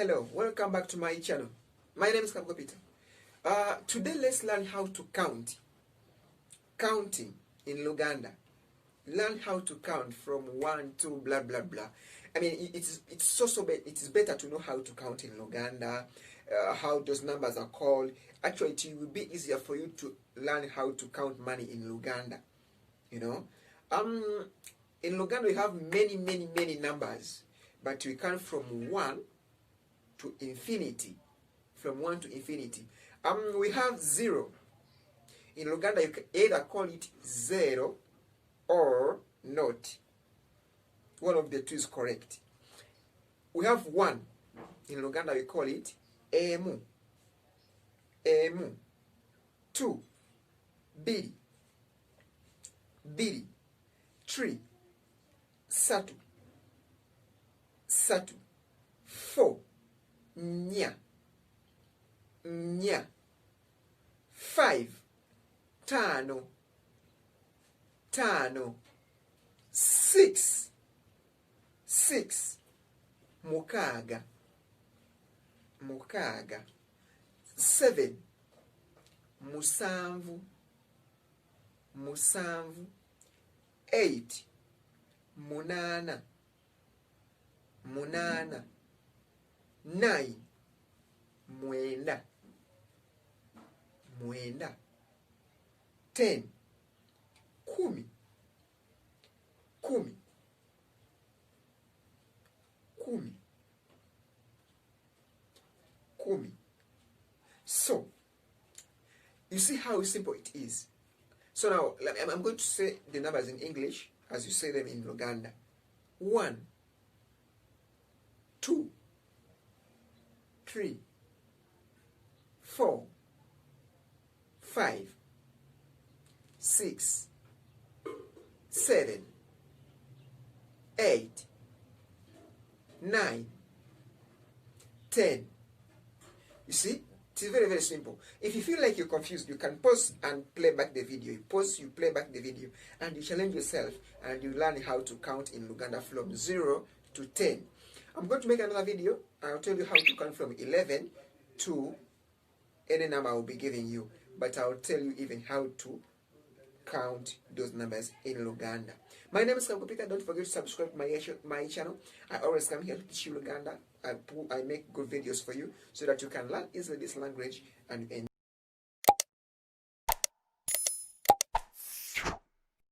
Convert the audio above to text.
Hello, welcome back to my channel. My name is Peter. Today let's learn how to count. Counting in Luganda. Learn how to count from 1 to blah blah blah. I mean, it is better to know how to count in Luganda, how those numbers are called. Actually, it will be easier for you to learn how to count money in Luganda. You know, in Luganda we have many numbers, but we count from 1 to infinity. From 1 to infinity. We have 0. In Luganda, you can either call it 0 or not. One of the two is correct. We have 1. In Luganda, we call it emu. Emu. 2. Biri. Biri. 3. Satu. Satu. 4. Nya. Nya. 5. Tano. Tano. 6. 6. Mukaga. Mukaga. 7. Musanvu. Musanvu. 8. Munana. Munana. 9. Mwenda. Mwenda. 10. Kumi. Kumi. Kumi. Kumi. So, you see how simple it is. So now, I'm going to say the numbers in English as you say them in Luganda. 1, 2, 3, 4, 5, 6, 7, 8, 9, 10. You see, it's very simple. If you feel like you're confused, you can pause and play back the video. You pause, you play back the video, and you challenge yourself, and you learn how to count in Luganda from 0 to 10. I'm going to make another video. I'll tell you how to count from 11 to any number I will be giving you. But I'll tell you even how to count those numbers in Luganda. My name is Peter. Don't forget to subscribe to my channel. I always come here to teach you Luganda. I make good videos for you so that you can learn easily this language and